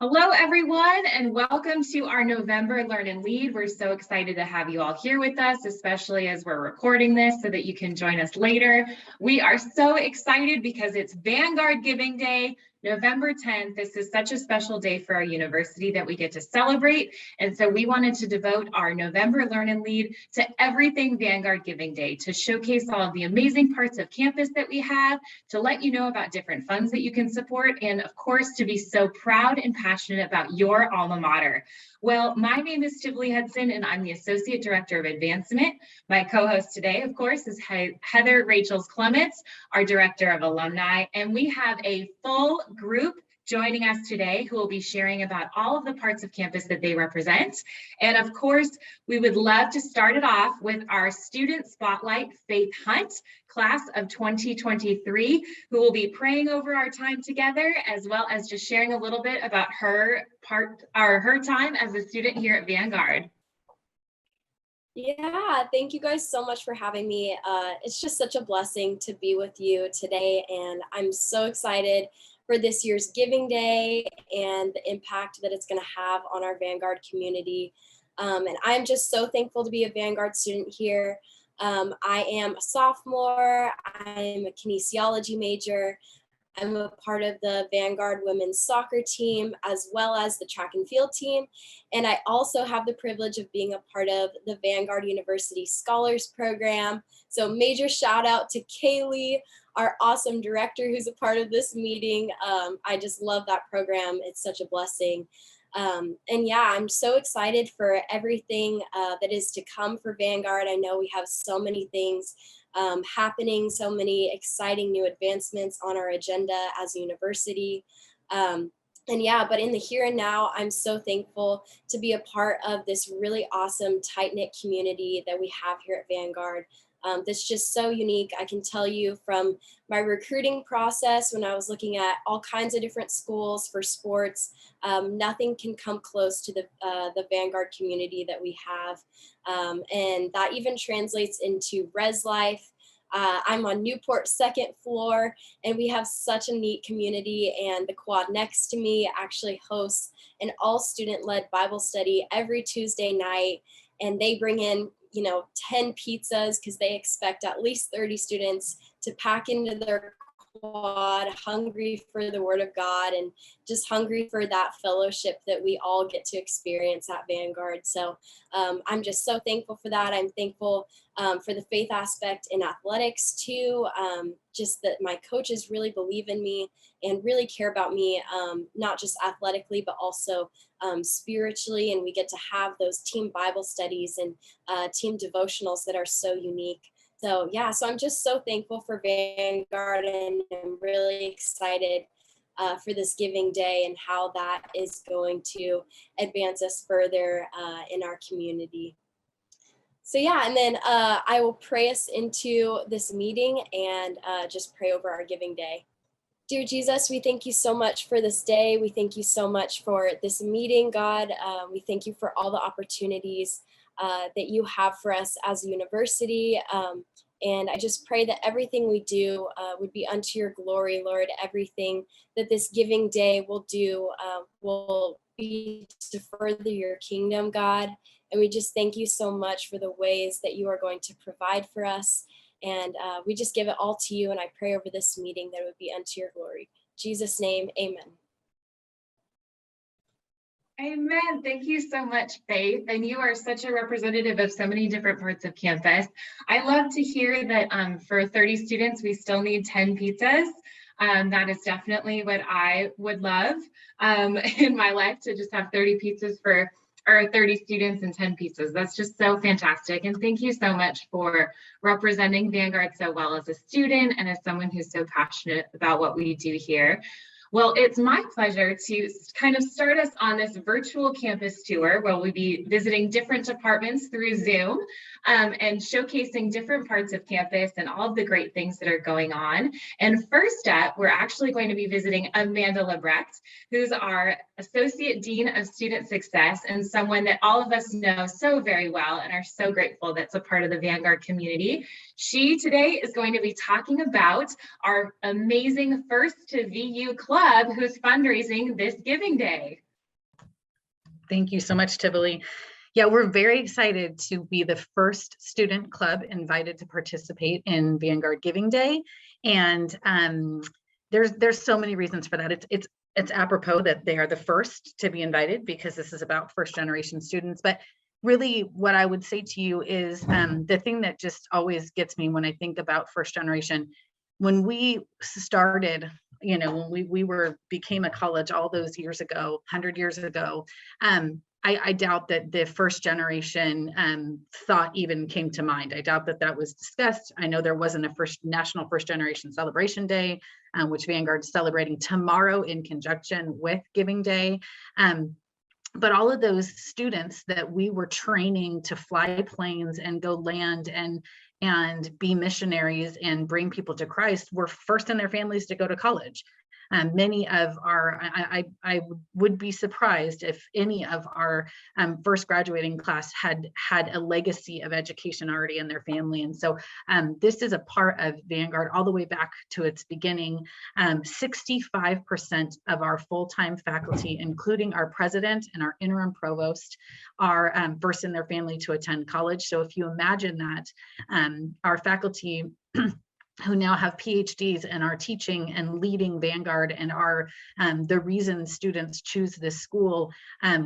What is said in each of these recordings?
Hello, everyone, and welcome to our November Learn and Lead. We're so excited to have you all here with us, especially as we're recording this so that you can join us later. We are so excited because it's Vanguard Giving Day, November 10th. This is such a special day for our university that we get to celebrate. And so we wanted to devote our November Learn and Lead to everything Vanguard Giving Day, to showcase all of the amazing parts of campus that we have, to let you know about different funds that you can support, and of course, to be so proud and passionate about your alma mater. Well, my name is Tivoli Hudson, and I'm the Associate Director of Advancement. My co-host today, of course, is Heather Rachels Clements, our Director of Alumni, and we have a full group joining us today who will be sharing about all of the parts of campus that they represent. And of course, we would love to start it off with our Student Spotlight Faith Hunt, class of 2023, who will be praying over our time together, as well as just sharing a little bit about her time as a student here at Vanguard. Yeah, thank you guys so much for having me. It's just such a blessing to be with you today, and I'm so excited for this year's Giving Day and the impact that it's going to have on our Vanguard community. And I'm just so thankful to be a Vanguard student here. I am a sophomore. I'm a kinesiology major. I'm a part of the Vanguard women's soccer team, as well as the track and field team. And I also have the privilege of being a part of the Vanguard University Scholars Program. So major shout out to Kaylee, our awesome director who's a part of this meeting. I just love that program. It's such a blessing. And yeah, I'm so excited for everything that is to come for Vanguard. I know we have so many things happening, so many exciting new advancements on our agenda as a university. And yeah, but in the here and now, I'm so thankful to be a part of this really awesome, tight-knit community that we have here at Vanguard. That's just so unique. I can tell you from my recruiting process when I was looking at all kinds of different schools for sports, nothing can come close to the Vanguard community that we have. And that even translates into Res Life. I'm on Newport's second floor, and we have such a neat community, and the quad next to me actually hosts an all student-led Bible study every Tuesday night, and they bring in 10 pizzas because they expect at least 30 students to pack into their quad, hungry for the Word of God and just hungry for that fellowship that we all get to experience at Vanguard. So I'm just so thankful for that. I'm thankful for the faith aspect in athletics too. Just that my coaches really believe in me and really care about me, not just athletically, but also spiritually. And we get to have those team Bible studies and team devotionals that are so unique. So yeah, so I'm just so thankful for Vanguard, and I'm really excited for this Giving Day and how that is going to advance us further in our community. So yeah, and then I will pray us into this meeting and just pray over our Giving Day. Dear Jesus, we thank you so much for this day. We thank you so much for this meeting, God. We thank you for all the opportunities that you have for us as a university. And I just pray that everything we do would be unto your glory, Lord. Everything that this Giving Day will do will be to further your kingdom, God. And we just thank you so much for the ways that you are going to provide for us. And we just give it all to you. And I pray over this meeting that it would be unto your glory. In Jesus' name, amen. Amen. Thank you so much, Faith. And you are such a representative of so many different parts of campus. I love to hear that for 30 students, we still need 10 pizzas. That is definitely what I would love in my life, to just have 30 pizzas or 30 students and 10 pizzas. That's just so fantastic. And thank you so much for representing Vanguard so well as a student and as someone who's so passionate about what we do here. Well, it's my pleasure to kind of start us on this virtual campus tour where we'll be visiting different departments through Zoom and showcasing different parts of campus and all of the great things that are going on. And first up, we're actually going to be visiting Amanda Lebrecht, who's our Associate Dean of Student Success and someone that all of us know so very well and are so grateful that's a part of the Vanguard community. She today is going to be talking about our amazing First to VU Club, who's fundraising this Giving Day. Thank you so much, Tivoli. Yeah, we're very excited to be the first student club invited to participate in Vanguard Giving Day. And there's so many reasons for that. It's apropos that they are the first to be invited because this is about first generation students. But really what I would say to you is the thing that just always gets me when I think about first generation, when we started, you know, when we became a college all those years ago, 100 years ago, I doubt that the first generation thought even came to mind. I doubt that that was discussed. I know there wasn't a national first generation celebration day, which Vanguard is celebrating tomorrow in conjunction with Giving Day. But all of those students that we were training to fly planes and go land and be missionaries and bring people to Christ were first in their families to go to college. Many of our, I would be surprised if any of our first graduating class had a legacy of education already in their family. And so this is a part of Vanguard all the way back to its beginning. 65% of our full-time faculty, including our president and our interim provost, are first in their family to attend college. So if you imagine that, our faculty who now have PhDs and are teaching and leading Vanguard and are the reason students choose this school,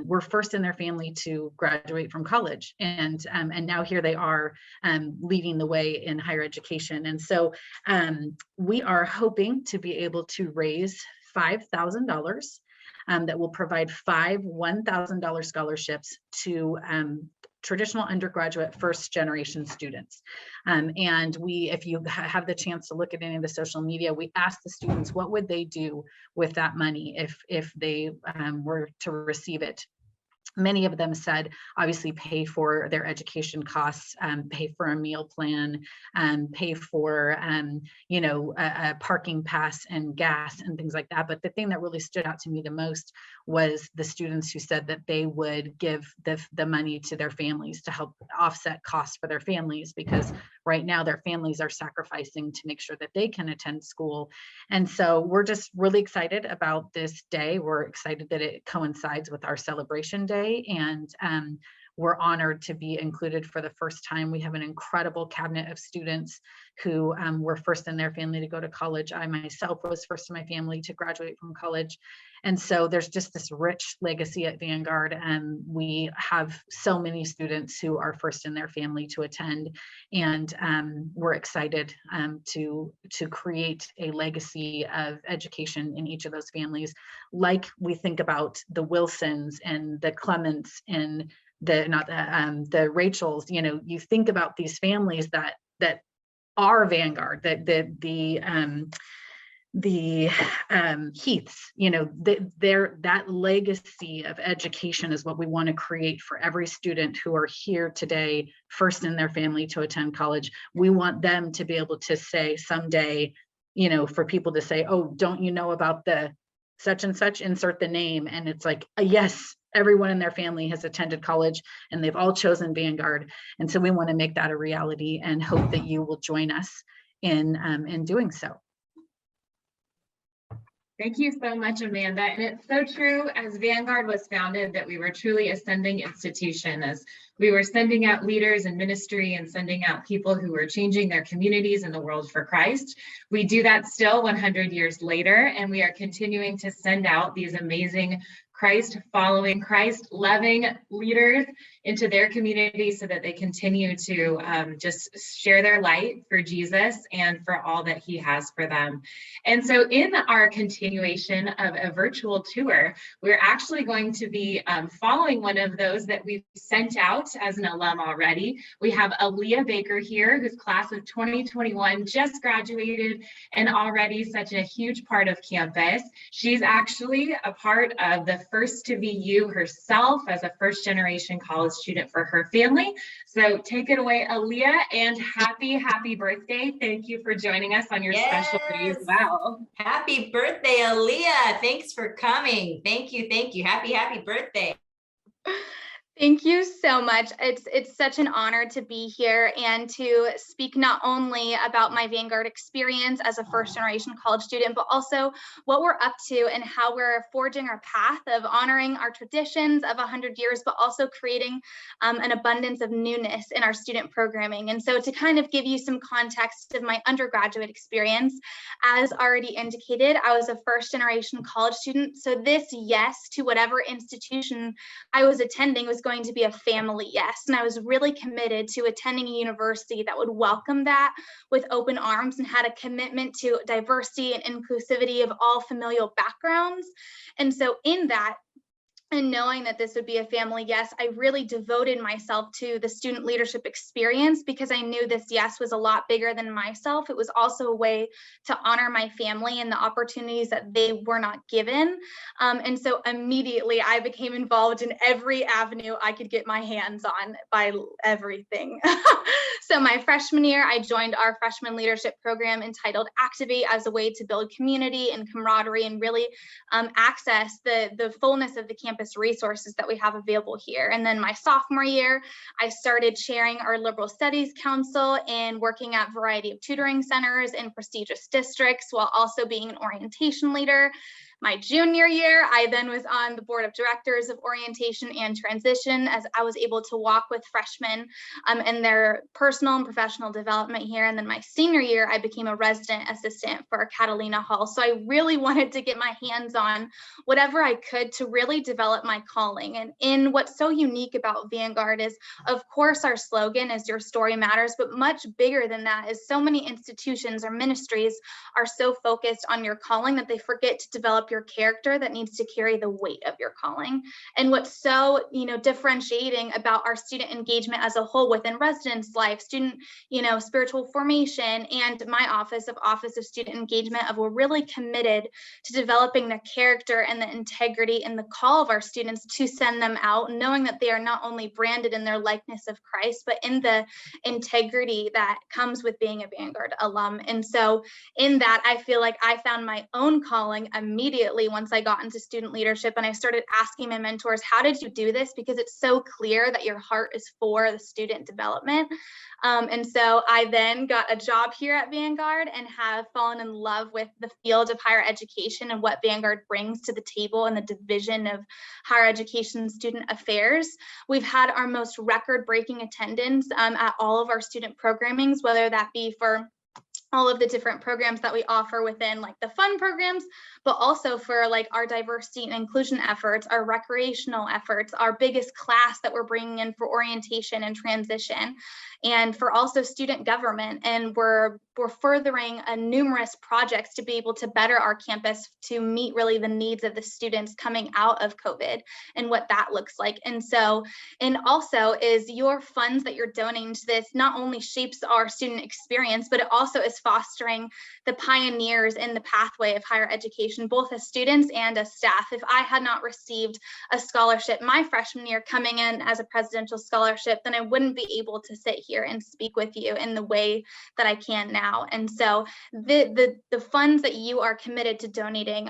were first in their family to graduate from college. And now here they are leading the way in higher education. And so we are hoping to be able to raise $5,000 that will provide 5 $1,000 scholarships to traditional undergraduate first generation students. And if you have the chance to look at any of the social media, we asked the students what would they do with that money if they were to receive it. Many of them said, obviously, pay for their education costs, pay for a meal plan, pay for, a parking pass and gas and things like that. But the thing that really stood out to me the most was the students who said that they would give the money to their families to help offset costs for their families, because right now their families are sacrificing to make sure that they can attend school. And so we're just really excited about this day. We're excited that it coincides with our celebration day, and we're honored to be included for the first time. We have an incredible cabinet of students who were first in their family to go to college. I myself was first in my family to graduate from college. And so there's just this rich legacy at Vanguard, and we have so many students who are first in their family to attend. And we're excited to create a legacy of education in each of those families. Like we think about the Wilsons and the Clements and the Rachels, you think about these families that are Vanguard, the Heaths, that legacy of education is what we want to create for every student who are here today, first in their family to attend college. We want them to be able to say someday, for people to say, oh, don't you know about the such and such, insert the name. And it's like, yes, everyone in their family has attended college and they've all chosen Vanguard. And so we want to make that a reality and hope that you will join us in doing so. Thank you so much, Amanda. And it's so true, as Vanguard was founded, that we were truly a sending institution, as we were sending out leaders in ministry and sending out people who were changing their communities and the world for Christ. We do that still 100 years later, and we are continuing to send out these amazing Christ following, Christ loving leaders into their community so that they continue to just share their light for Jesus and for all that he has for them. And so in our continuation of a virtual tour, we're actually going to be following one of those that we've sent out as an alum already. We have Aaliyah Baker here, whose class of 2021 just graduated and already such a huge part of campus. She's actually a part of the First to Be You herself as a first generation college student for her family. So take it away, Aaliyah, and happy birthday. Thank you for joining us on your special day as well. Happy birthday, Aaliyah. Thanks for coming. Thank you. Happy birthday. Thank you so much. It's such an honor to be here and to speak not only about my Vanguard experience as a first-generation college student, but also what we're up to and how we're forging our path of honoring our traditions of 100 years, but also creating an abundance of newness in our student programming. And so to kind of give you some context of my undergraduate experience, as already indicated, I was a first-generation college student. So this yes to whatever institution I was attending was going to be a family yes. And I was really committed to attending a university that would welcome that with open arms and had a commitment to diversity and inclusivity of all familial backgrounds. And so in that, and knowing that this would be a family yes, I really devoted myself to the student leadership experience because I knew this yes was a lot bigger than myself. It was also a way to honor my family and the opportunities that they were not given. And so immediately I became involved in every avenue I could get my hands on by everything. So my freshman year, I joined our freshman leadership program entitled Activate as a way to build community and camaraderie and really access the fullness of the campus resources that we have available here. And then my sophomore year, I started chairing our Liberal Studies Council and working at a variety of tutoring centers in prestigious districts while also being an orientation leader. My junior year, I then was on the board of directors of orientation and transition as I was able to walk with freshmen in their personal and professional development here. And then my senior year, I became a resident assistant for Catalina Hall. So I really wanted to get my hands on whatever I could to really develop my calling. And in what's so unique about Vanguard is, of course, our slogan is your story matters, but much bigger than that is so many institutions or ministries are so focused on your calling that they forget to develop your character that needs to carry the weight of your calling. And what's so, differentiating about our student engagement as a whole within residence life, student, spiritual formation, and my Office of Student Engagement, we're really committed to developing the character and the integrity and the call of our students to send them out, knowing that they are not only branded in their likeness of Christ, but in the integrity that comes with being a Vanguard alum. And so in that, I feel like I found my own calling immediately once I got into student leadership, and I started asking my mentors, how did you do this? Because it's so clear that your heart is for the student development. And so I then got a job here at Vanguard and have fallen in love with the field of higher education and what Vanguard brings to the table in the division of higher education student affairs. We've had our most record-breaking attendance at all of our student programmings, whether that be for all of the different programs that we offer within like the fun programs, but also for like our diversity and inclusion efforts, our recreational efforts, our biggest class that we're bringing in for orientation and transition, and for also student government. And we're furthering numerous projects to be able to better our campus to meet really the needs of the students coming out of COVID and what that looks like. And so, and also is your funds that you're donating to this not only shapes our student experience, but it also is fostering the pioneers in the pathway of higher education, both as students and as staff. If I had not received a scholarship my freshman year coming in as a presidential scholarship, then I wouldn't be able to sit here and speak with you in the way that I can now. And so the funds that you are committed to donating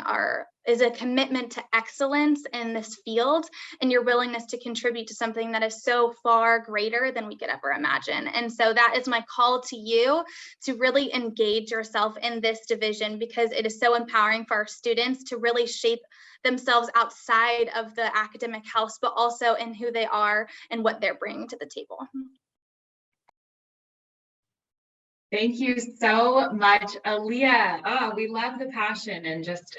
is a commitment to excellence in this field and your willingness to contribute to something that is so far greater than we could ever imagine. And so that is my call to you to really engage yourself in this division, because it is so empowering for our students to really shape themselves outside of the academic house, but also in who they are and what they're bringing to the table. Thank you so much, Aaliyah. Oh, we love the passion and just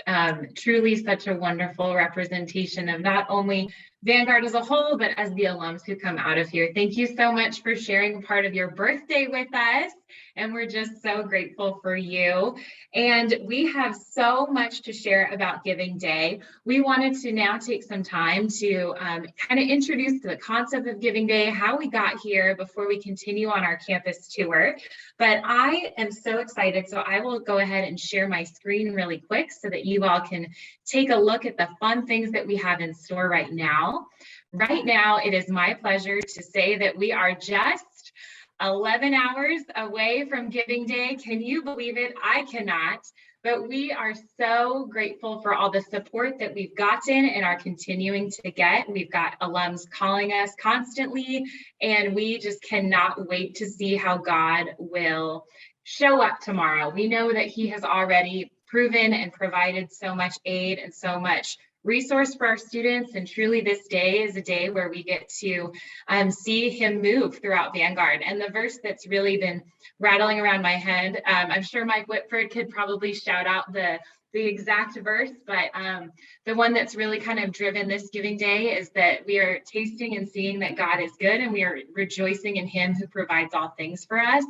truly such a wonderful representation of not only Vanguard as a whole, but as the alums who come out of here. Thank you so much for sharing part of your birthday with us. And we're just so grateful for you. And we have so much to share about Giving Day. We wanted to now take some time to kind of introduce the concept of Giving Day, how we got here before we continue on our campus tour. But I am so excited. So I will go ahead and share my screen really quick so that you all can take a look at the fun things that we have in store right now. Right now, it is my pleasure to say that we are just 11 hours away from Giving Day. Can you believe it? I cannot. But we are so grateful for all the support that we've gotten and are continuing to get. We've got alums calling us constantly, and we just cannot wait to see how God will show up tomorrow. We know that He has already proven and provided so much aid and so much resource for our students. And truly this day is a day where we get to see Him move throughout Vanguard. And the verse that's really been rattling around my head, I'm sure Mike Whitford could probably shout out the exact verse, but the one that's really kind of driven this giving day is that we are tasting and seeing that God is good, and we are rejoicing in Him who provides all things for us.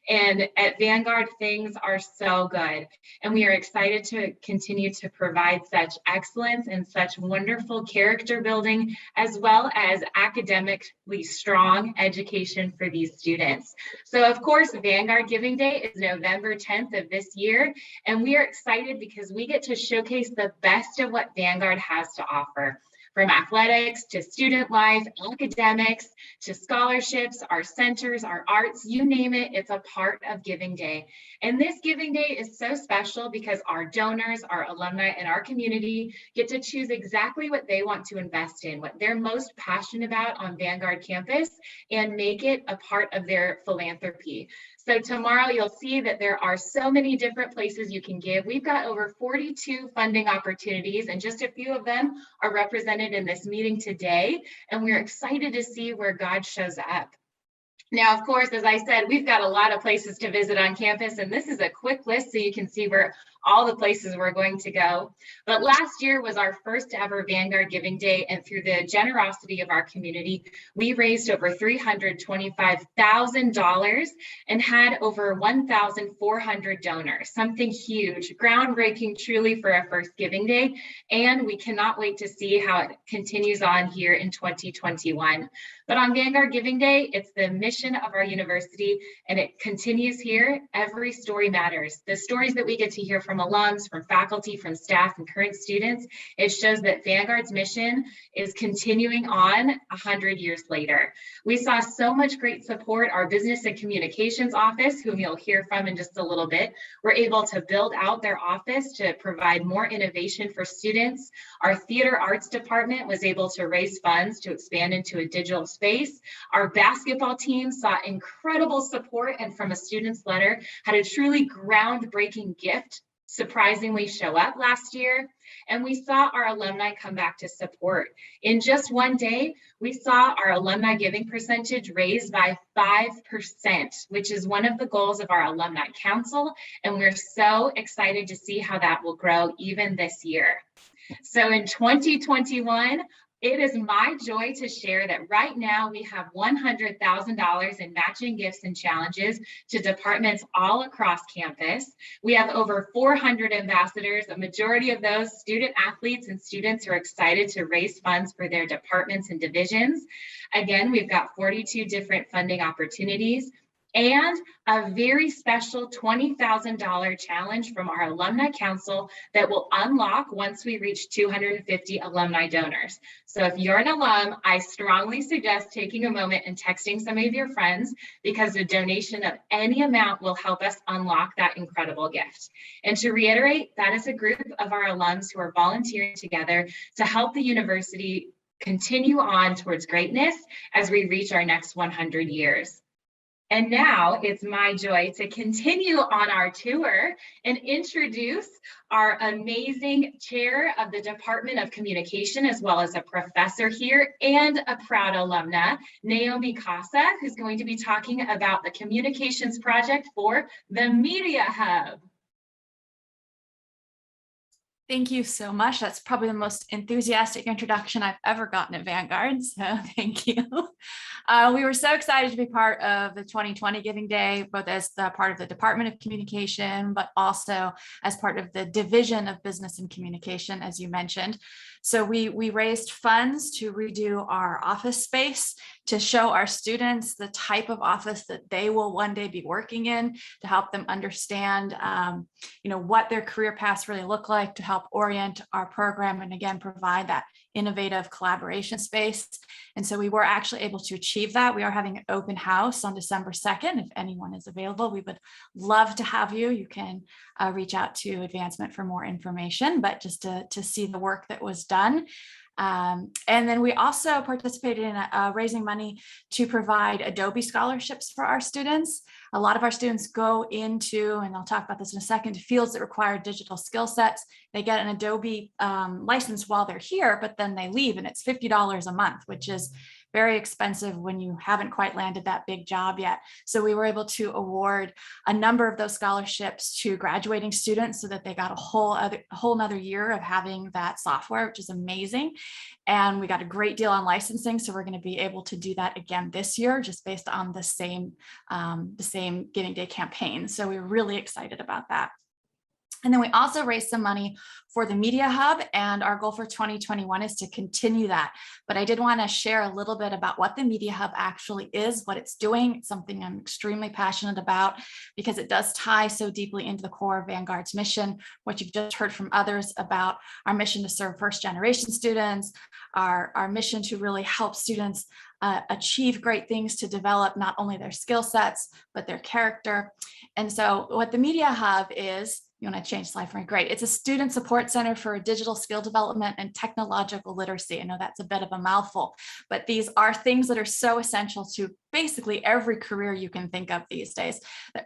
And at Vanguard, things are so good, and we are excited to continue to provide such excellence and such wonderful character building, as well as academically strong education for these students. So of course, Vanguard Giving Day is November 10th of this year, and we are excited because we get to showcase the best of what Vanguard has to offer. From athletics to student life, academics to scholarships, our centers, our arts, you name it, it's a part of Giving Day. And this Giving Day is so special because our donors, our alumni, and our community get to choose exactly what they want to invest in, what they're most passionate about on Vanguard campus, and make it a part of their philanthropy. So tomorrow you'll see that there are so many different places you can give. We've got over 42 funding opportunities, and just a few of them are represented in this meeting today. And we're excited to see where God shows up. Now, of course, as I said, we've got a lot of places to visit on campus, and this is a quick list so you can see where all the places we're going to go. But last year was our first ever Vanguard Giving Day, and through the generosity of our community, we raised over $325,000 and had over 1,400 donors, something huge, groundbreaking truly for a first Giving Day, and we cannot wait to see how it continues on here in 2021. But on Vanguard Giving Day, it's the mission of our university, and it continues here. Every story matters. The stories that we get to hear from alums, from faculty, from staff, and current students, it shows that Vanguard's mission is continuing on 100 years later. We saw so much great support. Our business and communications office, whom you'll hear from in just a little bit, were able to build out their office to provide more innovation for students. Our theater arts department was able to raise funds to expand into a digital space. Our basketball team saw incredible support, and from a student's letter, had a truly groundbreaking gift surprisingly show up last year. And we saw our alumni come back to support. In just one day, we saw our alumni giving percentage raised by 5%, which is one of the goals of our alumni council. And we're so excited to see how that will grow even this year. So in 2021, it is my joy to share that right now we have $100,000 in matching gifts and challenges to departments all across campus. We have over 400 ambassadors, a majority of those student athletes and students who are excited to raise funds for their departments and divisions. Again, we've got 42 different funding opportunities, and a very special $20,000 challenge from our alumni council that will unlock once we reach 250 alumni donors. So if you're an alum, I strongly suggest taking a moment and texting some of your friends, because a donation of any amount will help us unlock that incredible gift. And to reiterate, that is a group of our alums who are volunteering together to help the university continue on towards greatness as we reach our next 100 years. And now it's my joy to continue on our tour and introduce our amazing chair of the Department of Communication, as well as a professor here and a proud alumna, Naomi Casa, who's going to be talking about the communications project for the Media Hub. Thank you so much. That's probably the most enthusiastic introduction I've ever gotten at Vanguard, so thank you. We were so excited to be part of the 2020 Giving Day, both as the part of the Department of Communication, but also as part of the Division of Business and Communication, as you mentioned. So we raised funds to redo our office space, to show our students the type of office that they will one day be working in, to help them understand what their career paths really look like, to help help orient our program and again, provide that innovative collaboration space. And so we were actually able to achieve that. We are having an open house on December 2nd. If anyone is available, we would love to have you. You can reach out to Advancement for more information, but just to see the work that was done. And then we also participated in raising money to provide Adobe scholarships for our students. A lot of our students go into, and I'll talk about this in a second, fields that require digital skill sets. They get an Adobe license while they're here, but then they leave and it's $50 a month, which is very expensive when you haven't quite landed that big job yet. So we were able to award a number of those scholarships to graduating students so that they got a whole nother year of having that software, which is amazing. And we got a great deal on licensing. So we're going to be able to do that again this year, just based on the same Giving Day campaign. So we're really excited about that. And then we also raised some money for the Media Hub, and our goal for 2021 is to continue that. But I did want to share a little bit about what the Media Hub actually is, what it's doing. It's something I'm extremely passionate about because it does tie so deeply into the core of Vanguard's mission, what you've just heard from others about our mission to serve first-generation students, our mission to really help students achieve great things, to develop not only their skill sets, but their character. And so what the Media Hub is, you want to change slide for me? Great. It's a student support center for digital skill development and technological literacy. I know that's a bit of a mouthful, but these are things that are so essential to basically every career you can think of these days.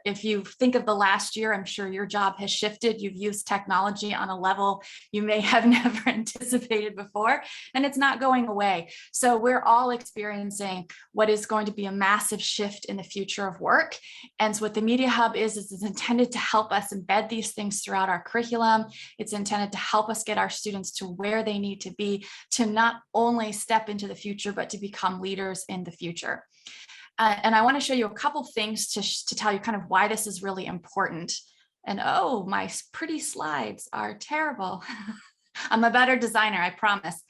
If you think of the last year, I'm sure your job has shifted. You've used technology on a level you may have never anticipated before, and it's not going away. So we're all experiencing what is going to be a massive shift in the future of work. And so what the Media Hub is it's intended to help us embed these things throughout our curriculum. It's intended to help us get our students to where they need to be to not only step into the future, but to become leaders in the future. And I want to show you a couple things to tell you kind of why this is really important. And oh, my pretty slides are terrible. I'm a better designer, I promise.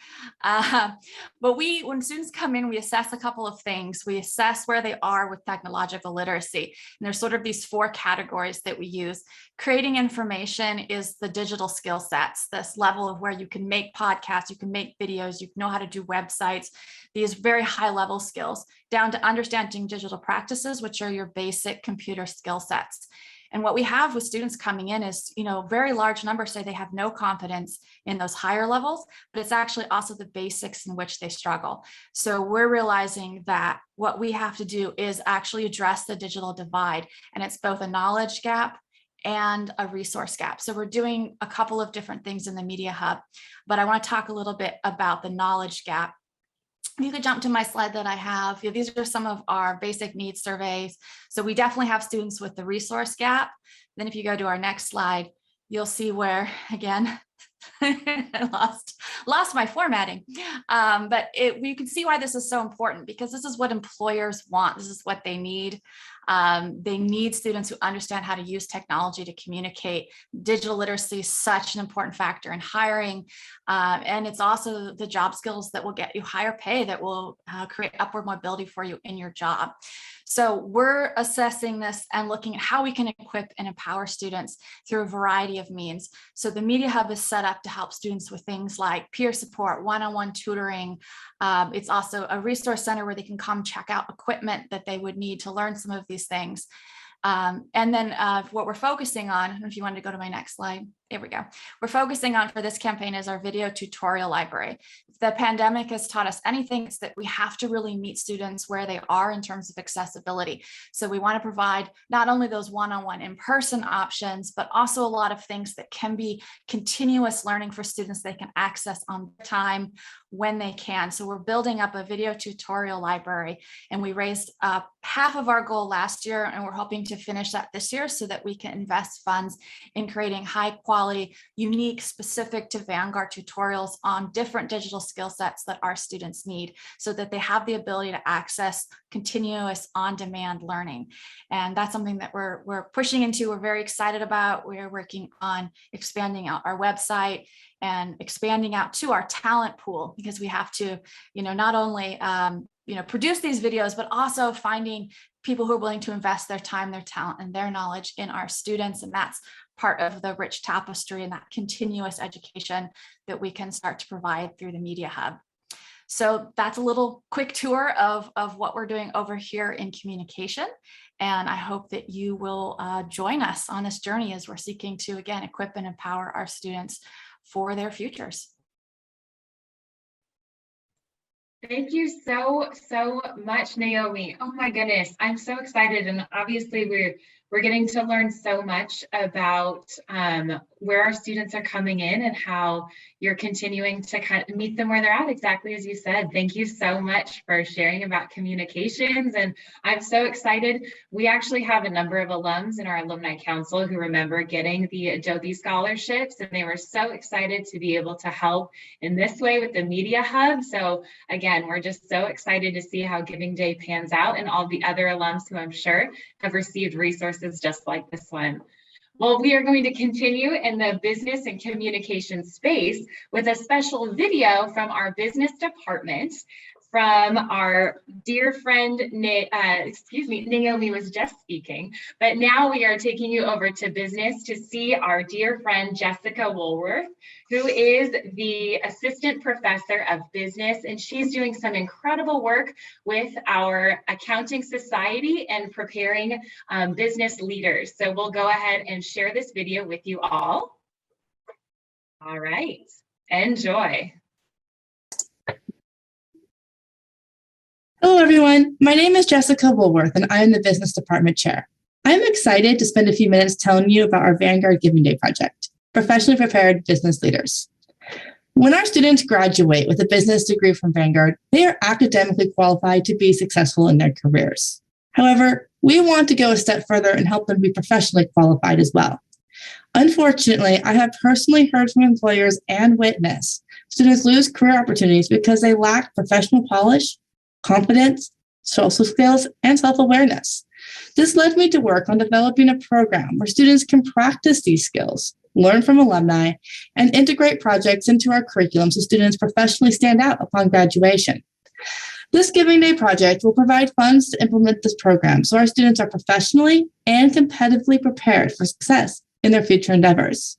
But when students come in, we assess a couple of things. We assess where they are with technological literacy. And there's sort of these 4 categories that we use. Creating information is the digital skill sets, this level of where you can make podcasts, you can make videos, you know how to do websites, these very high level skills, down to understanding digital practices, which are your basic computer skill sets. And what we have with students coming in is, very large numbers say they have no confidence in those higher levels, but it's actually also the basics in which they struggle. So we're realizing that what we have to do is actually address the digital divide, and it's both a knowledge gap and a resource gap. So we're doing a couple of different things in the Media Hub, but I want to talk a little bit about the knowledge gap. You could jump to my slide that I have. These are some of our basic needs surveys. So we definitely have students with the resource gap. Then if you go to our next slide, you'll see where, again, I lost my formatting. But you can see why this is so important, because this is what employers want. This is what they need. They need students who understand how to use technology to communicate. Digital literacy is such an important factor in hiring. And it's also the job skills that will get you higher pay, that will create upward mobility for you in your job. So we're assessing this and looking at how we can equip and empower students through a variety of means. So the Media Hub is set up to help students with things like peer support, one-on-one tutoring. It's also a resource center where they can come check out equipment that they would need to learn some of these things. And then what we're focusing on, if you wanted to go to my next slide, there we go. We're focusing on for this campaign is our video tutorial library. If the pandemic has taught us anything, it's that we have to really meet students where they are in terms of accessibility. So we want to provide not only those one-on-one in-person options, but also a lot of things that can be continuous learning for students they can access on their time when they can. So we're building up a video tutorial library, and we raised half of our goal last year, and we're hoping to finish that this year so that we can invest funds in creating high quality, unique, specific to Vanguard tutorials on different digital skill sets that our students need, so that they have the ability to access continuous on-demand learning. And that's something that we're pushing into. We're very excited about. We're working on expanding out our website and expanding out to our talent pool, because we have to, not only produce these videos, but also finding people who are willing to invest their time, their talent, and their knowledge in our students. And that's part of the rich tapestry and that continuous education that we can start to provide through the Media Hub. So that's a little quick tour of what we're doing over here in communication. And I hope that you will join us on this journey as we're seeking to, again, equip and empower our students for their futures. Thank you so much, Naomi. Oh my goodness, I'm so excited. And obviously we're getting to learn so much about where our students are coming in and how you're continuing to kind of meet them where they're at, exactly as you said. Thank you so much for sharing about communications. And I'm so excited. We actually have a number of alums in our alumni council who remember getting the Adobe scholarships, and they were so excited to be able to help in this way with the Media Hub. So again, we're just so excited to see how Giving Day pans out, and all the other alums who I'm sure have received resources just like this one. Well, we are going to continue in the business and communication space with a special video from our business department from our dear friend, Naomi was just speaking, but now we are taking you over to business to see our dear friend, Jessica Woolworth, who is the assistant professor of business, and she's doing some incredible work with our accounting society and preparing business leaders. So we'll go ahead and share this video with you all. All right, enjoy. Hello, everyone. My name is Jessica Woolworth, and I am the Business Department Chair. I'm excited to spend a few minutes telling you about our Vanguard Giving Day project, Professionally Prepared Business Leaders. When our students graduate with a business degree from Vanguard, they are academically qualified to be successful in their careers. However, we want to go a step further and help them be professionally qualified as well. Unfortunately, I have personally heard from employers and witnessed students lose career opportunities because they lack professional polish, confidence, social skills, and self-awareness. This led me to work on developing a program where students can practice these skills, learn from alumni, and integrate projects into our curriculum so students professionally stand out upon graduation. This Giving Day project will provide funds to implement this program so our students are professionally and competitively prepared for success in their future endeavors.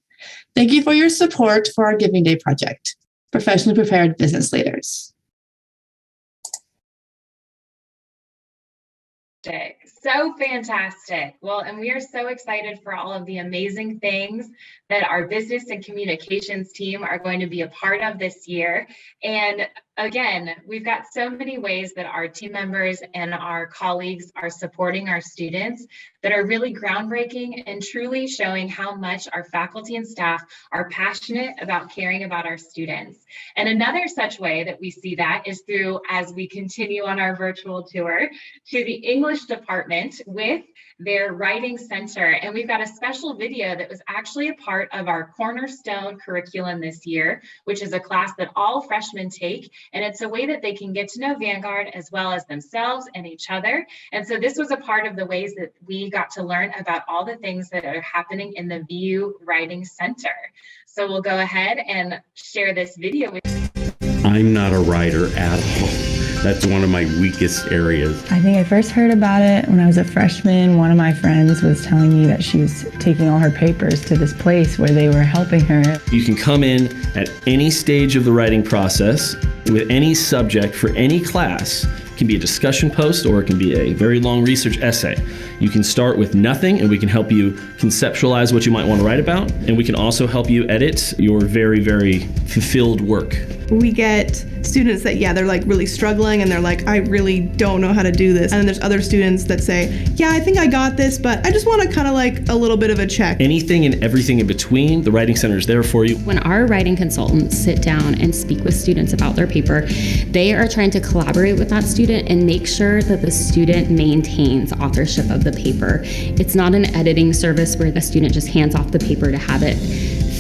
Thank you for your support for our Giving Day project, Professionally Prepared Business Leaders. So fantastic. Well, and we are so excited for all of the amazing things that our business and communications team are going to be a part of this year. And again, we've got so many ways that our team members and our colleagues are supporting our students that are really groundbreaking and truly showing how much our faculty and staff are passionate about caring about our students. And another such way that we see that is through, as we continue on our virtual tour, to the English department with their writing center. And we've got a special video that was actually a part of our Cornerstone curriculum this year, which is a class that all freshmen take. And it's a way that they can get to know Vanguard as well as themselves and each other. And so this was a part of the ways that we got to learn about all the things that are happening in the VU Writing Center. So we'll go ahead and share this video with you. I'm not a writer at all. That's one of my weakest areas. I think I first heard about it when I was a freshman. One of my friends was telling me that she was taking all her papers to this place where they were helping her. You can come in at any stage of the writing process with any subject for any class. It can be a discussion post or it can be a very long research essay. You can start with nothing and we can help you conceptualize what you might want to write about. And we can also help you edit your very, very fulfilled work. We get students that, they're like really struggling and they're like, I really don't know how to do this. And then there's other students that say, I think I got this, but I just want to kind of like a little bit of a check. Anything and everything in between, the Writing Center is there for you. When our writing consultants sit down and speak with students about their paper, they are trying to collaborate with that student and make sure that the student maintains authorship of the paper. It's not an editing service where the student just hands off the paper to have it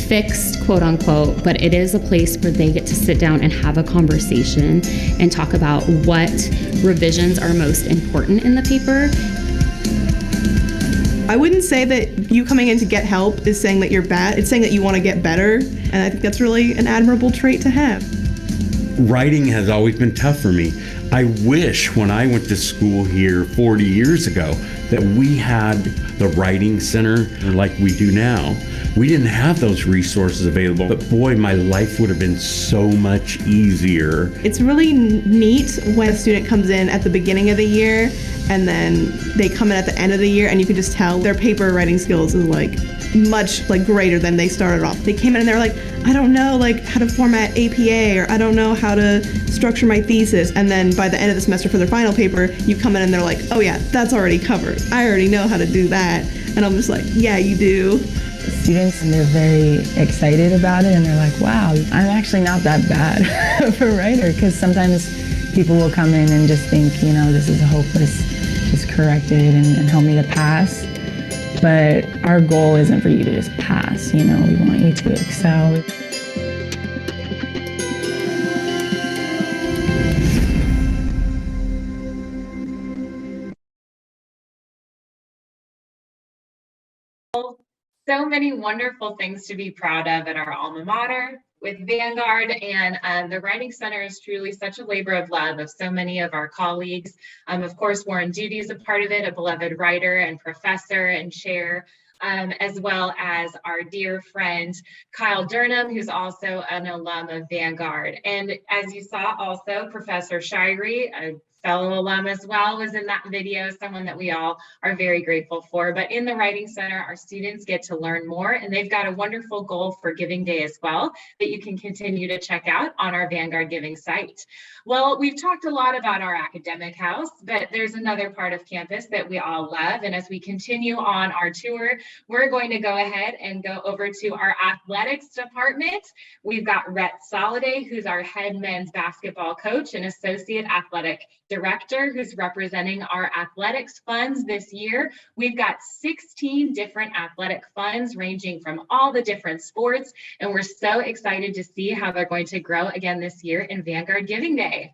fixed, quote unquote, but it is a place where they get to sit down and have a conversation and talk about what revisions are most important in the paper. I wouldn't say that you coming in to get help is saying that you're bad. It's saying that you want to get better. And I think that's really an admirable trait to have. Writing has always been tough for me. I wish when I went to school here 40 years ago that we had the writing center like we do now. We didn't have those resources available, but boy, my life would have been so much easier. It's really neat when a student comes in at the beginning of the year and then they come in at the end of the year, and you can just tell their paper writing skills is much greater than they started off. They came in and they're like, I don't know how to format APA, or I don't know how to structure my thesis. And then by the end of the semester for their final paper, you come in and they're like, oh yeah, that's already covered. I already know how to do that. And I'm just like, yeah, you do. Students, and they're very excited about it, and they're like, wow, I'm actually not that bad of a writer, because sometimes people will come in and just think, this is hopeless, just correct it and help me to pass. But our goal isn't for you to just pass, we want you to excel. So many wonderful things to be proud of at our alma mater with Vanguard, and the Writing Center is truly such a labor of love of so many of our colleagues. Of course, Warren Duty is a part of it, a beloved writer and professor and chair, as well as our dear friend, Kyle Durham, who's also an alum of Vanguard. And as you saw also, Professor Shirey, a fellow alum as well, was in that video, someone that we all are very grateful for. But in the Writing Center, our students get to learn more, and they've got a wonderful goal for Giving Day as well that you can continue to check out on our Vanguard Giving site. Well, we've talked a lot about our academic house, but there's another part of campus that we all love. And as we continue on our tour, we're going to go ahead and go over to our athletics department. We've got Rhett Soliday, who's our head men's basketball coach and associate athletic director, who's representing our athletics funds this year. We've got 16 different athletic funds ranging from all the different sports, and we're so excited to see how they're going to grow again this year in Vanguard Giving Day.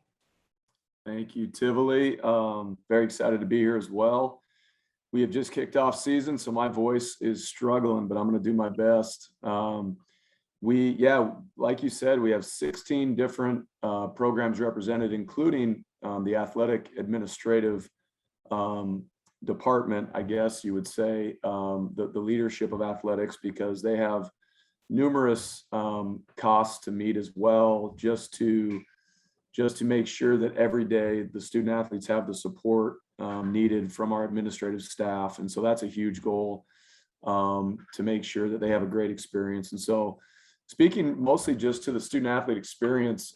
Thank you, Tivoli. Very excited to be here as well. We have just kicked off season, so my voice is struggling, but I'm going to do my best. Like you said, we have 16 different programs represented, including the athletic administrative department, I guess you would say, the leadership of athletics, because they have numerous costs to meet as well, just to make sure that every day the student athletes have the support needed from our administrative staff. And so that's a huge goal, to make sure that they have a great experience. And so speaking mostly just to the student athlete experience,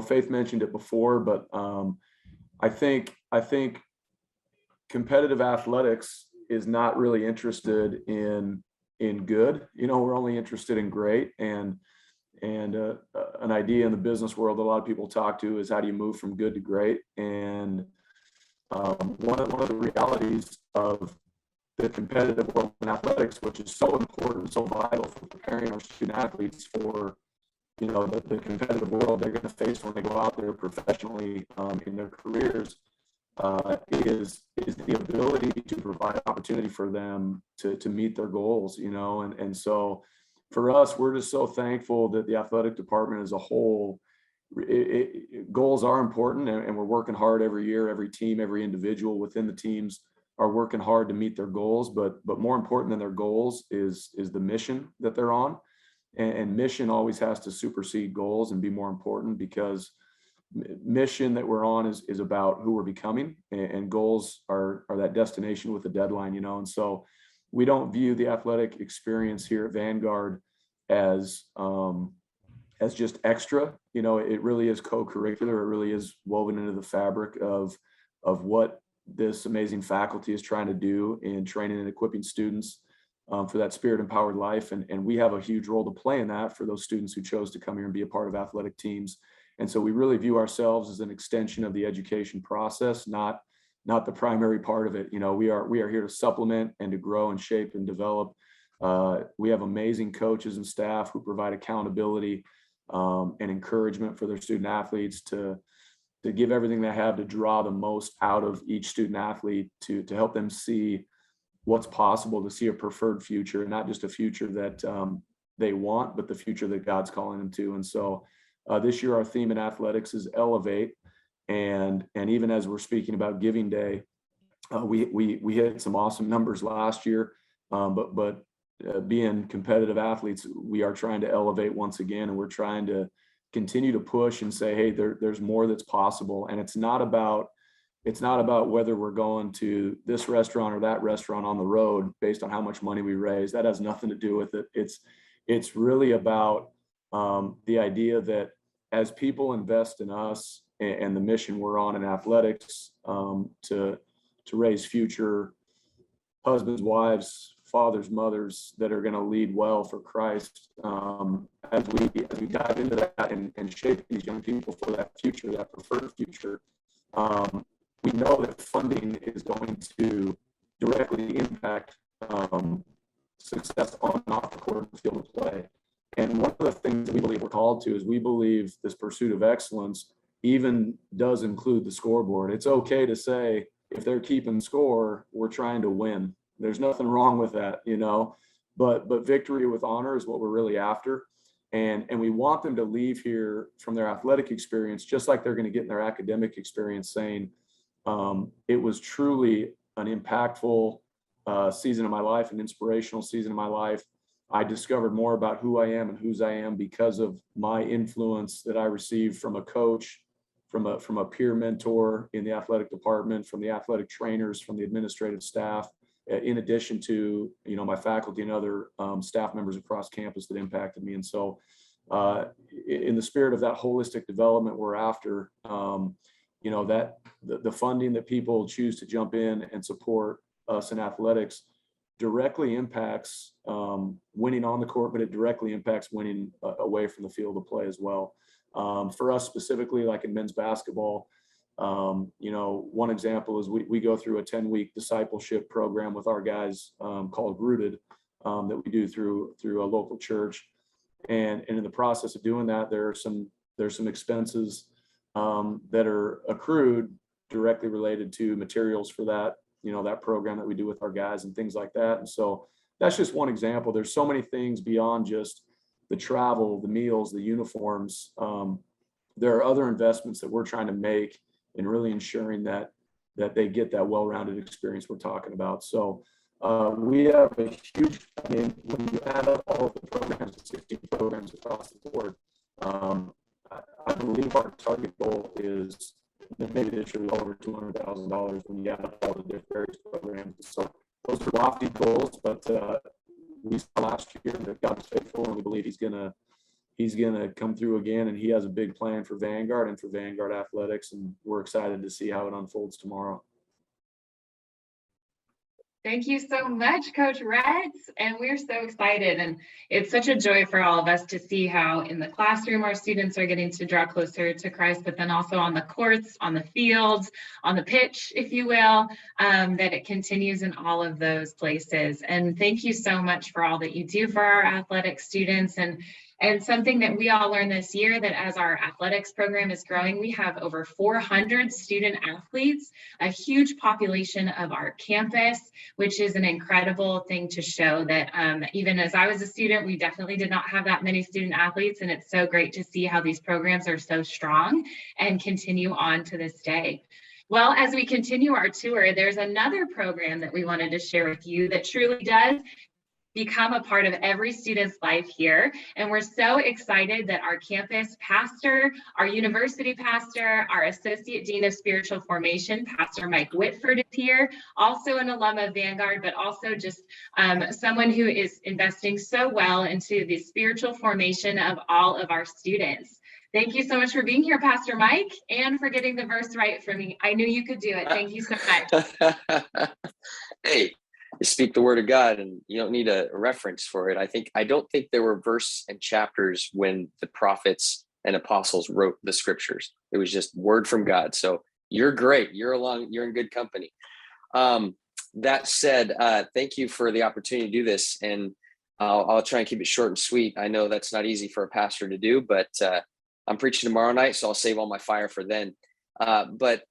Faith mentioned it before, but I think competitive athletics is not really interested in good. We're only interested in great. And an idea in the business world that a lot of people talk to is, how do you move from good to great? And one of the realities of the competitive world in athletics, which is so important, so vital for preparing our student athletes for the competitive world they're going to face when they go out there professionally in their careers, is the ability to provide opportunity for them to meet their goals. And so for us, we're just so thankful that the athletic department as a whole, goals are important, and we're working hard every year. Every team, every individual within the teams are working hard to meet their goals, but more important than their goals is the mission that they're on. And mission always has to supersede goals and be more important, because mission that we're on is about who we're becoming, and goals are that destination with a deadline, And so we don't view the athletic experience here at Vanguard as just extra. It really is co-curricular. It really is woven into the fabric of what this amazing faculty is trying to do in training and equipping students for that spirit-empowered life. And we have a huge role to play in that for those students who chose to come here and be a part of athletic teams. And so we really view ourselves as an extension of the education process, not the primary part of it. We are here to supplement and to grow and shape and develop. We have amazing coaches and staff who provide accountability and encouragement for their student athletes to give everything they have to draw the most out of each student athlete, to help them see what's possible, to see a preferred future, and not just a future that they want, but the future that God's calling them to. And so this year, our theme in athletics is Elevate. And even as we're speaking about Giving Day, we hit some awesome numbers last year, but being competitive athletes, we are trying to elevate once again, and we're trying to continue to push and say, hey, there's more that's possible. And it's not about whether we're going to this restaurant or that restaurant on the road based on how much money we raise. That has nothing to do with it. It's really about the idea that as people invest in us and the mission we're on in athletics, to raise future husbands, wives, fathers, mothers that are going to lead well for Christ, as we dive into that and shape these young people for that future, that preferred future. We know that funding is going to directly impact success on and off the court and field of play. And one of the things that we believe we're called to is we believe this pursuit of excellence even does include the scoreboard. It's okay to say, if they're keeping score, we're trying to win. There's nothing wrong with that, but victory with honor is what we're really after. And we want them to leave here from their athletic experience, just like they're going to get in their academic experience, saying, it was truly an impactful season of my life, an inspirational season of my life. I discovered more about who I am and whose I am because of my influence that I received from a coach, from a peer mentor in the athletic department, from the athletic trainers, from the administrative staff, in addition to, my faculty and other staff members across campus that impacted me. And so in the spirit of that holistic development we're after, that the funding that people choose to jump in and support us in athletics directly impacts winning on the court, but it directly impacts winning away from the field of play as well. For us specifically, like in men's basketball, one example is we go through a 10-week discipleship program with our guys called Rooted that we do through a local church. And in the process of doing that, there's some expenses that are accrued directly related to materials for that, that program that we do with our guys and things like that. And so that's just one example. There's so many things beyond just the travel, the meals, the uniforms. There are other investments that we're trying to make in really ensuring that they get that well-rounded experience we're talking about. So we have a huge, when you add up all of the programs, 16 programs across the board, I believe our target goal is maybe this year over $200,000 when you add up all the different various programs. So those are lofty goals, but we saw last year that God is faithful, and we believe he's gonna come through again, and he has a big plan for Vanguard and for Vanguard athletics, and we're excited to see how it unfolds tomorrow. Thank you so much, Coach Retz. And we're so excited. And it's such a joy for all of us to see how in the classroom our students are getting to draw closer to Christ, but then also on the courts, on the fields, on the pitch, if you will, that it continues in all of those places. And thank you so much for all that you do for our athletic students. And something that we all learned this year, that as our athletics program is growing, we have over 400 student athletes, a huge population of our campus, which is an incredible thing to show that even as I was a student, we definitely did not have that many student athletes. And it's so great to see how these programs are so strong and continue on to this day. Well, as we continue our tour, there's another program that we wanted to share with you that truly does become a part of every student's life here. And we're so excited that our campus pastor, our university pastor, our Associate Dean of Spiritual Formation, Pastor Mike Whitford, is here, also an alum of Vanguard, but also just someone who is investing so well into the spiritual formation of all of our students. Thank you so much for being here, Pastor Mike, and for getting the verse right for me. I knew you could do it. Thank you so much. Hey. You speak the word of God and you don't need a reference for it. I don't think there were verse and chapters when the prophets and apostles wrote the scriptures. It was just word from God. So you're great. You're in good company. That said, thank you for the opportunity to do this. And I'll try and keep it short and sweet. I know that's not easy for a pastor to do, but I'm preaching tomorrow night, so I'll save all my fire for then. But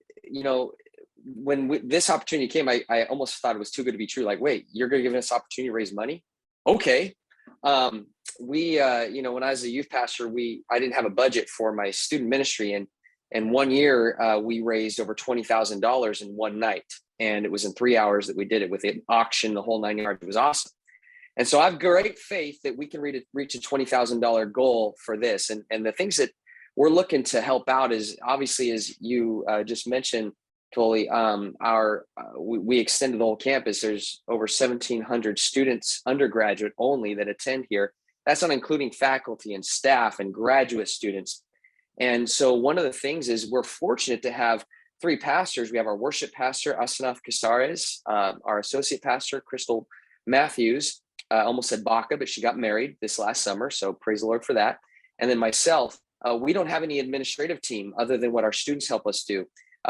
when this opportunity came, I almost thought it was too good to be true. Like, wait, you're going to give us opportunity to raise money? Okay. When I was a youth pastor, I didn't have a budget for my student ministry. And And one year we raised over $20,000 in one night. And it was in 3 hours that we did it with an auction, the whole 9 yards. It was awesome. And so I have great faith that we can reach a $20,000 goal for this. And the things that we're looking to help out is obviously, as you just mentioned, Toli, we extended the whole campus. There's over 1,700 students, undergraduate only, that attend here. That's not including faculty and staff and graduate students. And so one of the things is we're fortunate to have 3 pastors. We have our worship pastor, Asanath Casares, our associate pastor, Crystal Matthews, almost said Baca, but she got married this last summer. So praise the Lord for that. And then myself. We don't have any administrative team other than what our students help us do.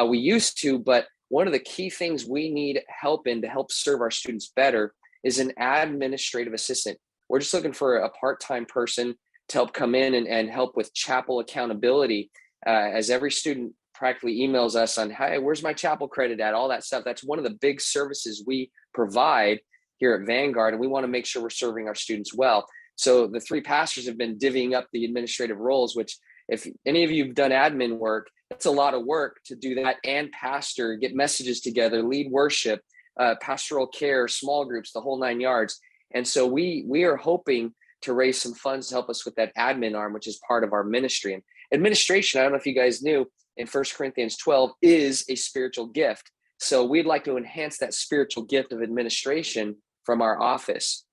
We used to, but one of the key things we need help in to help serve our students better is an administrative assistant. We're just looking for a part-time person to help come in and help with chapel accountability, as every student practically emails us on, hey, where's my chapel credit at, all that stuff. That's one of the big services we provide here at Vanguard, and we want to make sure we're serving our students well. So the 3 pastors have been divvying up the administrative roles, which if any of you have done admin work, it's a lot of work to do that and pastor, get messages together, lead worship, pastoral care, small groups, the whole 9 yards. And so we are hoping to raise some funds to help us with that admin arm, which is part of our ministry. And administration, I don't know if you guys knew, in 1 Corinthians 12 is a spiritual gift. So we'd like to enhance that spiritual gift of administration from our office.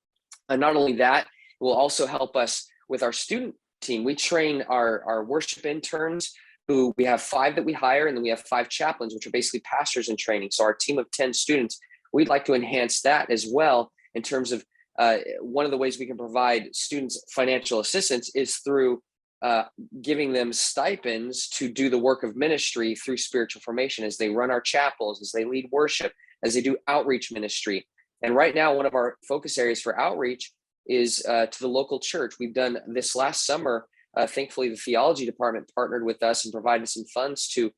And not only that, it will also help us with our student team. We train our worship interns, who we have 5 that we hire, and then we have 5 chaplains, which are basically pastors in training. So our team of 10 students, we'd like to enhance that as well in terms of one of the ways we can provide students financial assistance is through giving them stipends to do the work of ministry through spiritual formation as they run our chapels, as they lead worship, as they do outreach ministry. And right now, one of our focus areas for outreach is to the local church. We've done this last summer. Thankfully, the theology department partnered with us and provided some funds to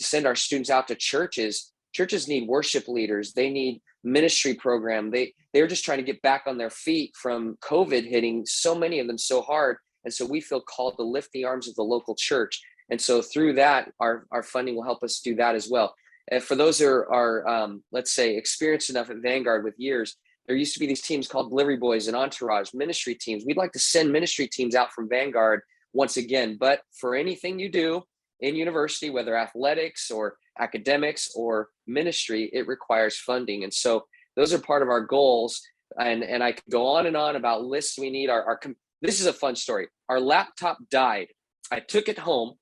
send our students out to churches. Churches need worship leaders. They need ministry program. They're just trying to get back on their feet from COVID hitting so many of them so hard. And so we feel called to lift the arms of the local church. And so through that, our funding will help us do that as well. And for those who are let's say, experienced enough at Vanguard with years, there used to be these teams called Delivery Boys and Entourage ministry teams. We'd like to send ministry teams out from Vanguard once again. But for anything you do in university, whether athletics or academics or ministry, it requires funding. And so those are part of our goals. And I could go on and on about lists we need. This is a fun story. Our laptop died. I took it home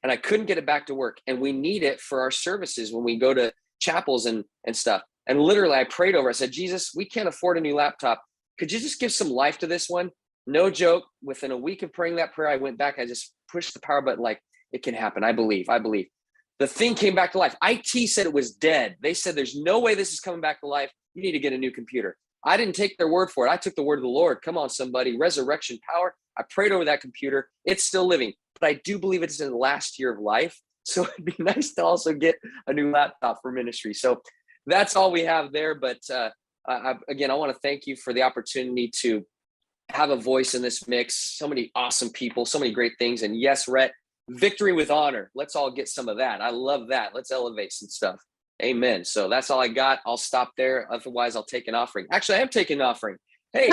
and I couldn't get it back to work. And we need it for our services when we go to chapels and stuff. And literally I prayed over, I said, Jesus, we can't afford a new laptop. Could you just give some life to this one? No joke. Within a week of praying that prayer, I went back, I just pushed the power button like, it can happen. I believe. The thing came back to life. IT said it was dead. They said, there's no way this is coming back to life. You need to get a new computer. I didn't take their word for it. I took the word of the Lord. Come on, somebody. Resurrection power. I prayed over that computer. It's still living, but I do believe it's in the last year of life. So it'd be nice to also get a new laptop for ministry. So that's all we have there. But again, I want to thank you for the opportunity to have a voice in this mix. So many awesome people, so many great things. And yes, Rhett, victory with honor. Let's all get some of that. I love that. Let's elevate some stuff. Amen. So that's all I got. I'll stop there. Otherwise, I'll take an offering. Actually, I am taking an offering. Hey,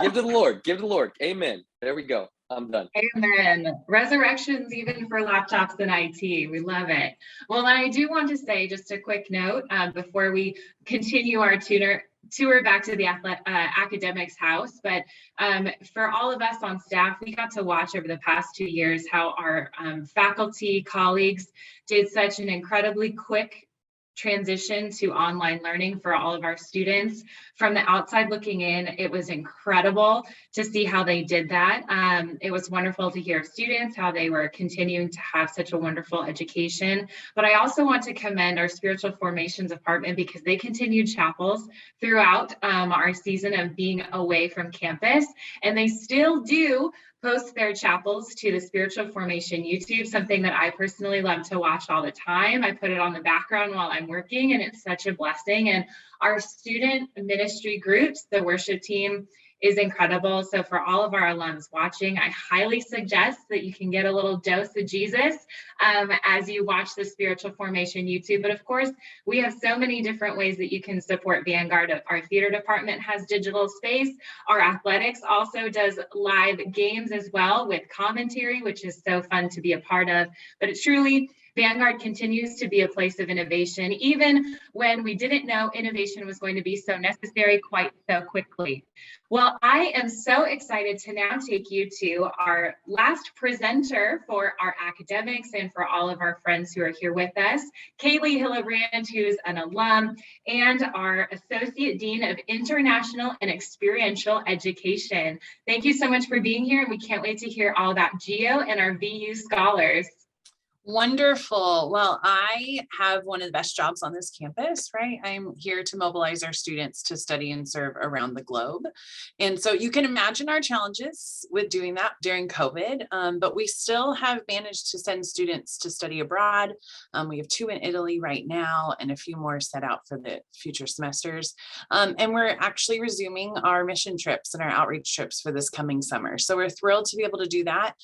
give to the Lord. Give to the Lord. Amen. There we go. I'm done. Amen. Resurrections even for laptops and IT. We love it. Well, I do want to say just a quick note before we continue our tour back to the academics house. But for all of us on staff, we got to watch over the past 2 years how our faculty colleagues did such an incredibly quick transition to online learning for all of our students. From the outside looking in, it was incredible to see how they did that. It was wonderful to hear students, how they were continuing to have such a wonderful education. But I also want to commend our spiritual formation department because they continued chapels throughout our season of being away from campus, and they still do post their chapels to the Spiritual Formation YouTube, something that I personally love to watch all the time. I put it on the background while I'm working, and it's such a blessing. And our student ministry groups, the worship team is incredible. So for all of our alums watching, I highly suggest that you can get a little dose of Jesus as you watch the Spiritual Formation YouTube. But of course, we have so many different ways that you can support Vanguard. Our theater department has digital space. Our athletics also does live games as well with commentary, which is so fun to be a part of. But it's truly, Vanguard continues to be a place of innovation, even when we didn't know innovation was going to be so necessary quite so quickly. Well, I am so excited to now take you to our last presenter for our academics and for all of our friends who are here with us, Kaylee Hillebrand, who's an alum and our Associate Dean of International and Experiential Education. Thank you so much for being here, and we can't wait to hear all about GEO and our VU scholars. Wonderful. Well, I have one of the best jobs on this campus, right? I'm here to mobilize our students to study and serve around the globe. And so you can imagine our challenges with doing that during COVID, but we still have managed to send students to study abroad. We have 2 in Italy right now and a few more set out for the future semesters. And we're actually resuming our mission trips and our outreach trips for this coming summer. So we're thrilled to be able to do that.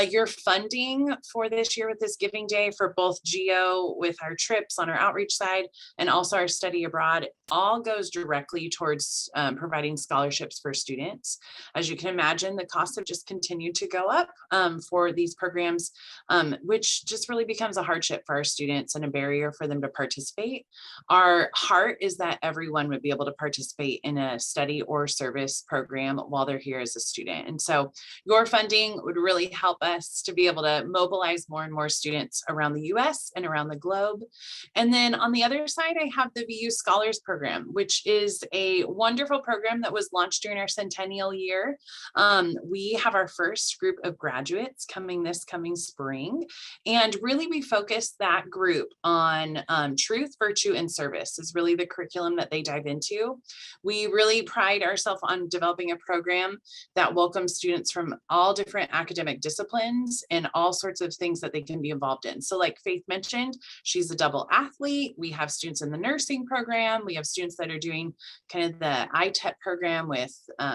Your funding for this year with this Giving Day for both GEO with our trips on our outreach side and also our study abroad all goes directly towards providing scholarships for students. As you can imagine, the costs have just continued to go up for these programs, which just really becomes a hardship for our students and a barrier for them to participate. Our heart is that everyone would be able to participate in a study or service program while they're here as a student. And so your funding would really help us to be able to mobilize more and more students around the US and around the globe. And then on the other side, I have the VU Scholars Program, which is a wonderful program that was launched during our centennial year. We have our first group of graduates coming this coming spring. And really we focus that group on truth, virtue, and service is really the curriculum that they dive into. We really pride ourselves on developing a program that welcomes students from all different academic disciplines and all sorts of things that they can be involved in. So like Faith mentioned, she's a double athlete. We have students in the nursing program. We have students that are doing kind of the ITEP program with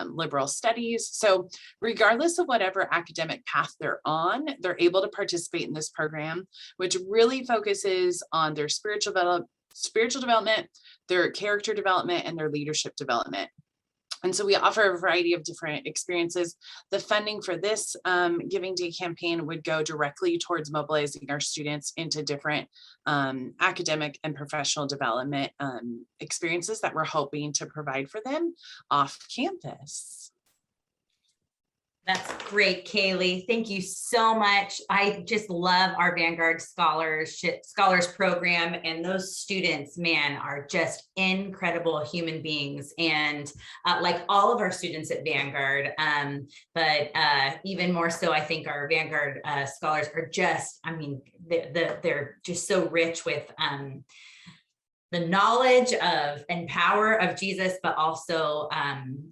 liberal studies. So regardless of whatever academic path they're on, they're able to participate in this program, which really focuses on their spiritual development, their character development, and their leadership development. And so we offer a variety of different experiences. The funding for this Giving Day campaign would go directly towards mobilizing our students into different academic and professional development experiences that we're hoping to provide for them off campus. That's great, Kaylee. Thank you so much. I just love our Vanguard Scholars Program, and those students, man, are just incredible human beings, and like all of our students at Vanguard, but even more so, I think our Vanguard scholars are just, I mean, they're just so rich with the knowledge of and power of Jesus, but also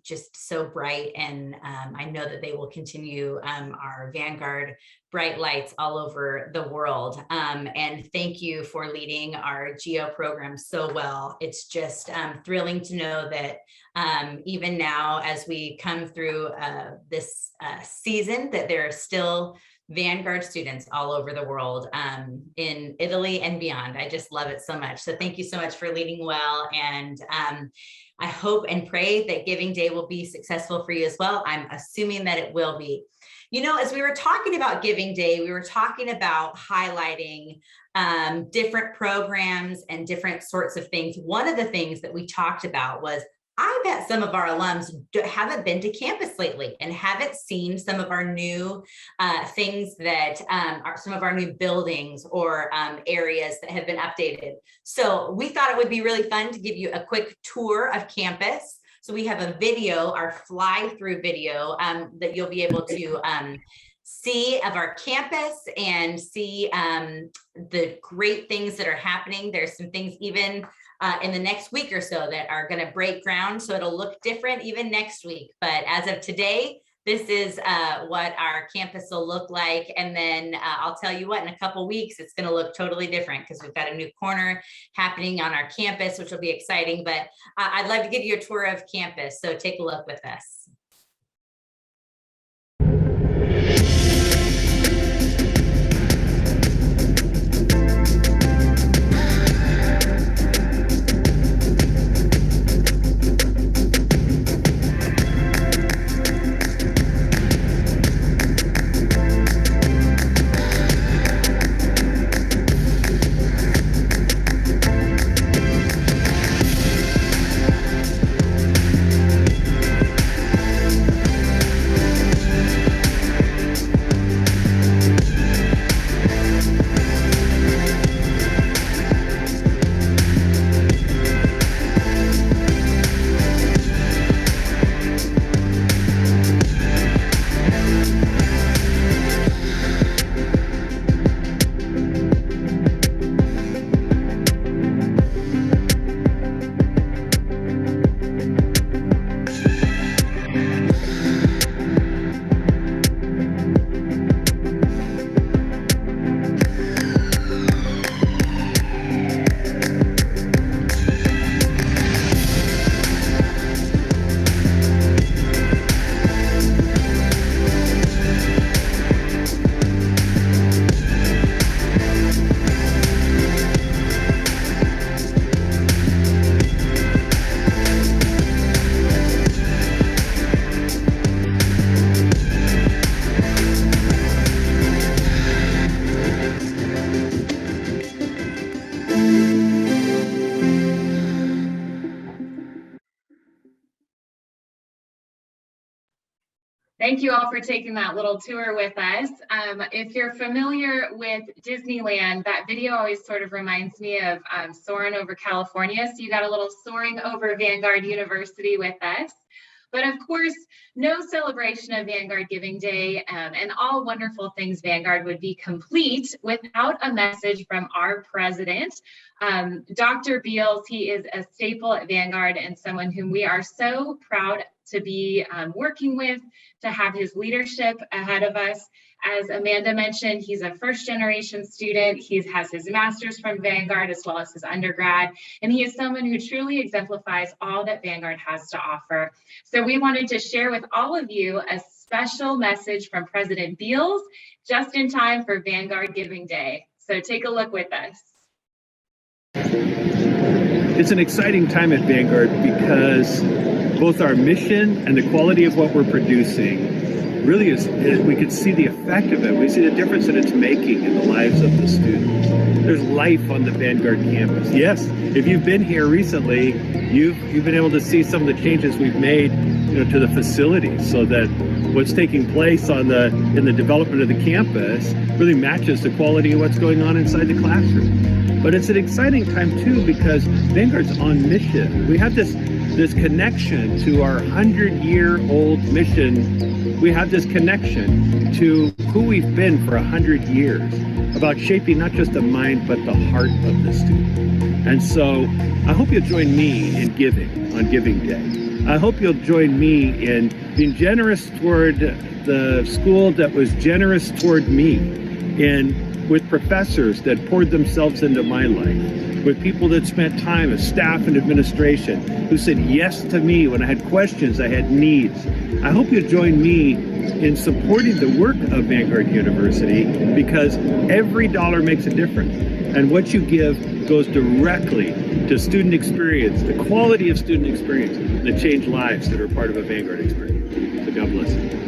just so bright. And I know that they will continue our Vanguard bright lights all over the world. And thank you for leading our GEO program so well. It's just thrilling to know that even now, as we come through this season, that there are still Vanguard students all over the world, in Italy and beyond. I just love it so much. So thank you so much for leading well. And I hope and pray that Giving Day will be successful for you as well. I'm assuming that it will be. You know, as we were talking about Giving Day, we were talking about highlighting different programs and different sorts of things. One of the things that we talked about was, I bet some of our alums haven't been to campus lately and haven't seen some of our new things that are some of our new buildings or areas that have been updated. So we thought it would be really fun to give you a quick tour of campus. So we have a video, our fly-through video, that you'll be able to see of our campus and see the great things that are happening. There's some things even in the next week or so that are going to break ground, so it'll look different even next week. But as of today, this is what our campus will look like. And then I'll tell you what, in a couple weeks, it's going to look totally different because we've got a new corner happening on our campus, which will be exciting. But I'd love to give you a tour of campus, so take a look with us. Thank you all for taking that little tour with us. If you're familiar with Disneyland, that video always sort of reminds me of soaring over California. So you got a little soaring over Vanguard University with us. But of course, no celebration of Vanguard Giving Day and all wonderful things Vanguard would be complete without a message from our president, Dr. Beals. He is a staple at Vanguard and someone whom we are so proud to be working with, to have his leadership ahead of us. As Amanda mentioned, he's a first-generation student. He has his master's from Vanguard as well as his undergrad, and he is someone who truly exemplifies all that Vanguard has to offer. So we wanted to share with all of you a special message from President Beals just in time for Vanguard Giving Day. So take a look with us. It's an exciting time at Vanguard because both our mission and the quality of what we're producing really we can see the effect of it. We see the difference that it's making in the lives of the students. There's life on the Vanguard campus. Yes, if you've been here recently, you've been able to see some of the changes we've made, to the facilities, so that what's taking place in the development of the campus really matches the quality of what's going on inside the classroom. But it's an exciting time too because Vanguard's on mission. We have this connection to our 100-year-old mission. We have this connection to who we've been for 100 years, about shaping not just the mind, but the heart of the student. And so I hope you'll join me in giving on Giving Day. I hope you'll join me in being generous toward the school that was generous toward me, and with professors that poured themselves into my life, with people that spent time as staff and administration who said yes to me when I had questions, I had needs. I hope you'll join me in supporting the work of Vanguard University, because every dollar makes a difference. And what you give goes directly to student experience, the quality of student experience that change lives that are part of a Vanguard experience. So God bless you.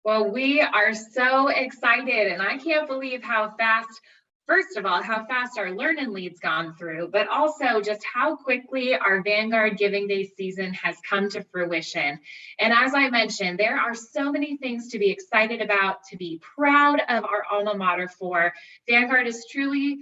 Well, we are so excited, and I can't believe how fast, first of all, how fast our Learn and Lead's gone through, but also just how quickly our Vanguard Giving Day season has come to fruition. And as I mentioned, there are so many things to be excited about, to be proud of our alma mater for. Vanguard is truly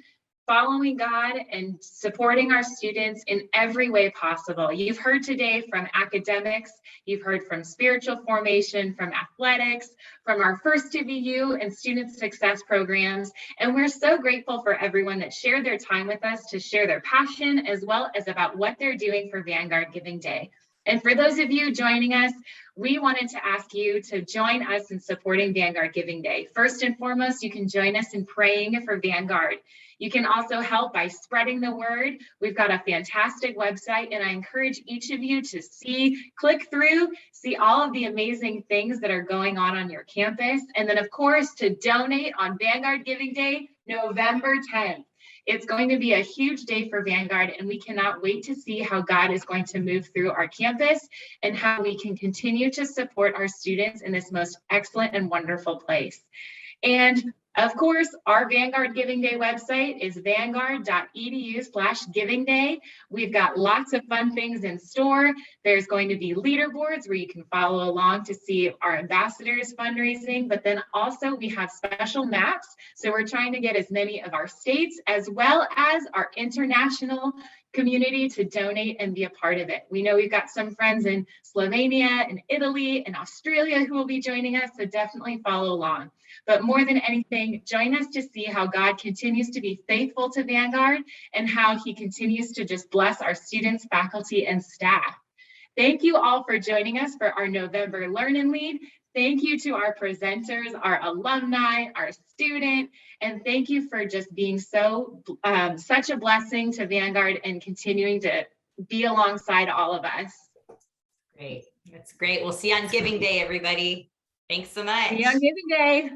following God and supporting our students in every way possible. You've heard today from academics, you've heard from spiritual formation, from athletics, from our First to VU and student success programs. And we're so grateful for everyone that shared their time with us to share their passion as well as about what they're doing for Vanguard Giving Day. And for those of you joining us, we wanted to ask you to join us in supporting Vanguard Giving Day. First and foremost, you can join us in praying for Vanguard. You can also help by spreading the word. We've got a fantastic website, and I encourage each of you to click through, see all of the amazing things that are going on your campus. And then of course, to donate on Vanguard Giving Day, November 10th. It's going to be a huge day for Vanguard, and we cannot wait to see how God is going to move through our campus and how we can continue to support our students in this most excellent and wonderful place. And of course, our Vanguard Giving Day website is vanguard.edu/Giving Day. We've got lots of fun things in store. There's going to be leaderboards where you can follow along to see our ambassadors fundraising, but then also we have special maps. So we're trying to get as many of our states as well as our international community to donate and be a part of it. We know we've got some friends in Slovenia and Italy and Australia who will be joining us, so definitely follow along. But more than anything, join us to see how God continues to be faithful to Vanguard and how he continues to just bless our students, faculty, and staff. Thank you all for joining us for our November Learn and Lead. Thank you to our presenters, our alumni, our student, and thank you for just being such a blessing to Vanguard and continuing to be alongside all of us. Great. That's great. We'll see you on Giving Day, everybody. Thanks so much. See you on Giving Day.